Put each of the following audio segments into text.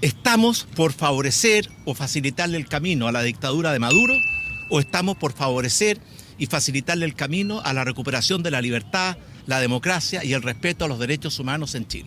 ¿Estamos por favorecer o facilitarle el camino a la dictadura de Maduro o estamos por favorecer y facilitarle el camino a la recuperación de la libertad, la democracia y el respeto a los derechos humanos en Chile?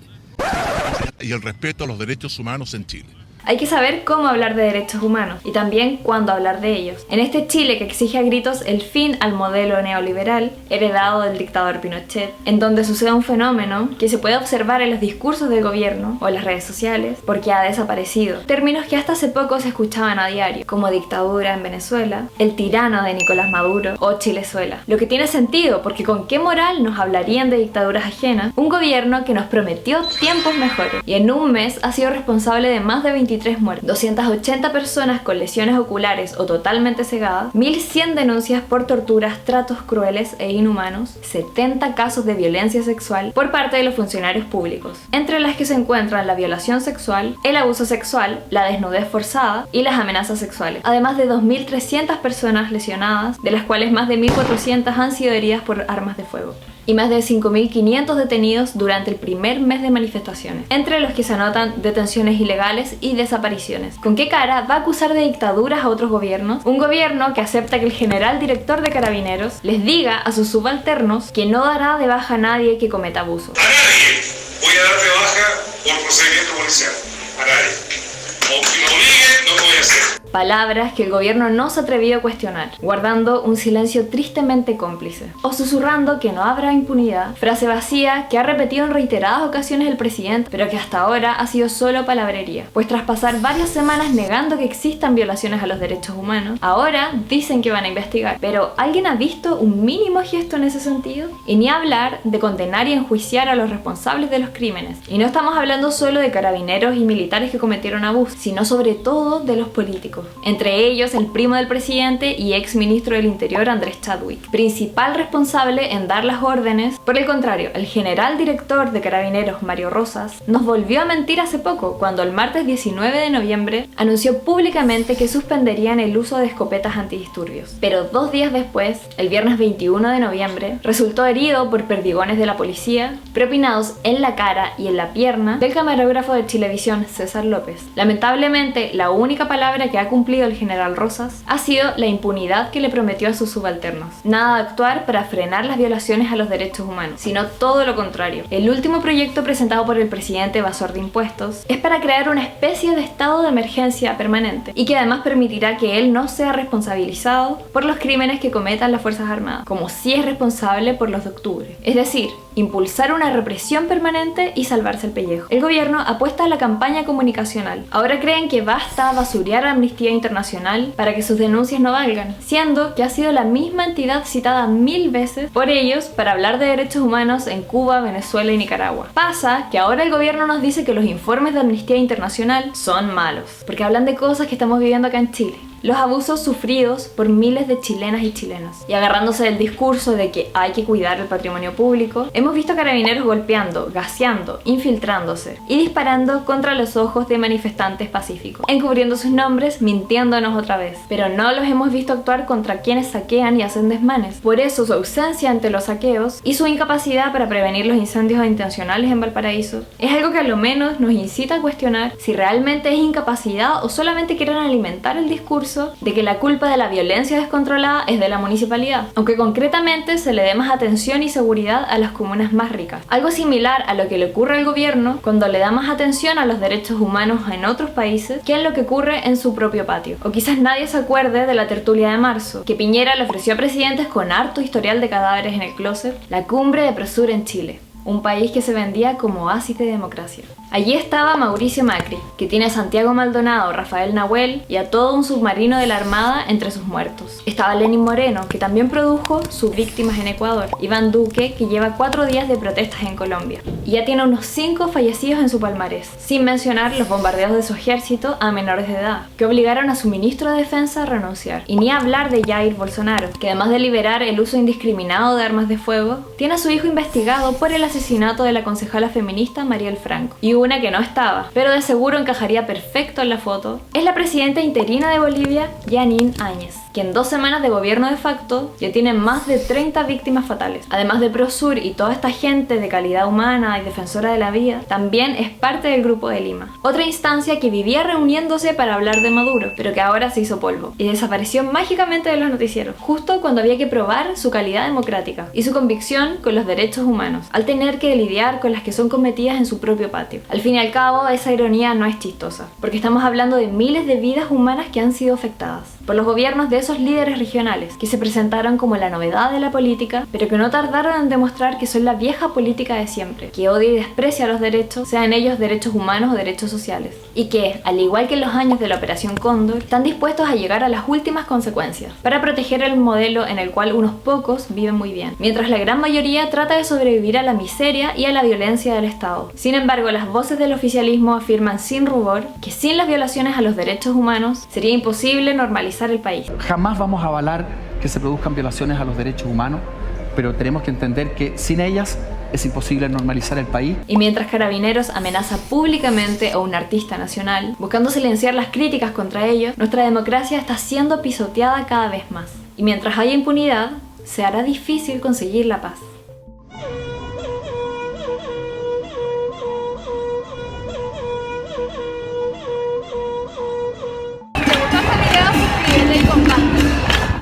Hay que saber cómo hablar de derechos humanos y también cuándo hablar de ellos. En este Chile que exige a gritos el fin al modelo neoliberal heredado del dictador Pinochet, en donde sucede un fenómeno que se puede observar en los discursos del gobierno o en las redes sociales porque ha desaparecido. Términos que hasta hace poco se escuchaban a diario, como dictadura en Venezuela, el tirano de Nicolás Maduro o Chilezuela. Lo que tiene sentido porque con qué moral nos hablarían de dictaduras ajenas un gobierno que nos prometió tiempos mejores y en un mes ha sido responsable de más de 23 muertes, 280 personas con lesiones oculares o totalmente cegadas, 1100 denuncias por torturas, tratos crueles e inhumanos, 70 casos de violencia sexual por parte de los funcionarios públicos, entre las que se encuentran la violación sexual, el abuso sexual, la desnudez forzada y las amenazas sexuales, además de 2300 personas lesionadas, de las cuales más de 1400 han sido heridas por armas de fuego, y más de 5.500 detenidos durante el primer mes de manifestaciones, entre los que se anotan detenciones ilegales y desapariciones. ¿Con qué cara va a acusar de dictaduras a otros gobiernos? Un gobierno que acepta que el general director de Carabineros les diga a sus subalternos que no dará de baja a nadie que cometa abuso. A nadie voy a dar de baja por procedimiento policial. A nadie. O si me obliguen, no lo voy a hacer. Palabras que el gobierno no se ha atrevido a cuestionar, guardando un silencio tristemente cómplice, o susurrando que no habrá impunidad, frase vacía que ha repetido en reiteradas ocasiones el presidente, pero que hasta ahora ha sido solo palabrería, pues tras pasar varias semanas negando que existan violaciones a los derechos humanos, ahora dicen que van a investigar. Pero ¿alguien ha visto un mínimo gesto en ese sentido? Y ni hablar de condenar y enjuiciar a los responsables de los crímenes. Y no estamos hablando solo de carabineros y militares que cometieron abusos, sino sobre todo de los políticos. Entre ellos el primo del presidente y ex ministro del Interior Andrés Chadwick, principal responsable en dar las órdenes. Por el contrario, el general director de Carabineros Mario Rosas nos volvió a mentir hace poco cuando el martes 19 de noviembre anunció públicamente que suspenderían el uso de escopetas antidisturbios. Pero 2 días después, el viernes 21 de noviembre, resultó herido por perdigones de la policía propinados en la cara y en la pierna del camarógrafo de Chilevisión César López. Lamentablemente, la única palabra que ha cumplido el general Rosas ha sido la impunidad que le prometió a sus subalternos. Nada de actuar para frenar las violaciones a los derechos humanos, sino todo lo contrario. El último proyecto presentado por el presidente evasor de impuestos es para crear una especie de estado de emergencia permanente y que además permitirá que él no sea responsabilizado por los crímenes que cometan las Fuerzas Armadas, como sí es responsable por los de octubre. Es decir, impulsar una represión permanente y salvarse el pellejo. El gobierno apuesta a la campaña comunicacional. Ahora creen que basta basurear a Amnistía Internacional para que sus denuncias no valgan, siendo que ha sido la misma entidad citada 1000 veces por ellos para hablar de derechos humanos en Cuba, Venezuela y Nicaragua. Pasa que ahora el gobierno nos dice que los informes de Amnistía Internacional son malos, porque hablan de cosas que estamos viviendo acá en Chile. Los abusos sufridos por miles de chilenas y chilenos. Y agarrándose del discurso de que hay que cuidar el patrimonio público, hemos visto a carabineros golpeando, gaseando, infiltrándose y disparando contra los ojos de manifestantes pacíficos, encubriendo sus nombres, mintiéndonos otra vez. Pero no los hemos visto actuar contra quienes saquean y hacen desmanes. Por eso su ausencia ante los saqueos y su incapacidad para prevenir los incendios intencionales en Valparaíso es algo que a lo menos nos incita a cuestionar si realmente es incapacidad o solamente quieren alimentar el discurso de que la culpa de la violencia descontrolada es de la municipalidad, aunque concretamente se le dé más atención y seguridad a las comunas más ricas. Algo similar a lo que le ocurre al gobierno cuando le da más atención a los derechos humanos en otros países que en lo que ocurre en su propio patio. O quizás nadie se acuerde de la tertulia de marzo, que Piñera le ofreció a presidentes con harto historial de cadáveres en el closet, la cumbre de Prosur en Chile, un país que se vendía como oasis de democracia. Allí estaba Mauricio Macri, que tiene a Santiago Maldonado, Rafael Nahuel y a todo un submarino de la Armada entre sus muertos. Estaba Lenín Moreno, que también produjo sus víctimas en Ecuador. Iván Duque, que lleva 4 días de protestas en Colombia. Y ya tiene unos 5 fallecidos en su palmarés, sin mencionar los bombardeos de su ejército a menores de edad, que obligaron a su ministro de Defensa a renunciar. Y ni hablar de Jair Bolsonaro, que además de liberar el uso indiscriminado de armas de fuego, tiene a su hijo investigado por el asesinato de la concejala feminista Mariel Franco. Y una que no estaba, pero de seguro encajaría perfecto en la foto, es la presidenta interina de Bolivia, Janine Áñez, que en 2 semanas de gobierno de facto ya tiene más de 30 víctimas fatales. Además de Prosur y toda esta gente de calidad humana y defensora de la vida, también es parte del Grupo de Lima, otra instancia que vivía reuniéndose para hablar de Maduro, pero que ahora se hizo polvo y desapareció mágicamente de los noticieros, justo cuando había que probar su calidad democrática y su convicción con los derechos humanos, al tener que lidiar con las que son cometidas en su propio patio. Al fin y al cabo, esa ironía no es chistosa, porque estamos hablando de miles de vidas humanas que han sido afectadas por los gobiernos de esos líderes regionales, que se presentaron como la novedad de la política, pero que no tardaron en demostrar que son la vieja política de siempre, que odia y desprecia los derechos, sean ellos derechos humanos o derechos sociales, y que, al igual que en los años de la Operación Cóndor, están dispuestos a llegar a las últimas consecuencias, para proteger el modelo en el cual unos pocos viven muy bien, mientras la gran mayoría trata de sobrevivir a la miseria y a la violencia del Estado. Sin embargo, las voces del oficialismo afirman sin rubor que sin las violaciones a los derechos humanos sería imposible normalizar el país. Jamás vamos a avalar que se produzcan violaciones a los derechos humanos, pero tenemos que entender que sin ellas es imposible normalizar el país. Y mientras Carabineros amenaza públicamente a un artista nacional, buscando silenciar las críticas contra ellos, nuestra democracia está siendo pisoteada cada vez más. Y mientras haya impunidad, se hará difícil conseguir la paz. Si te gustó este video, suscríbete y comparte.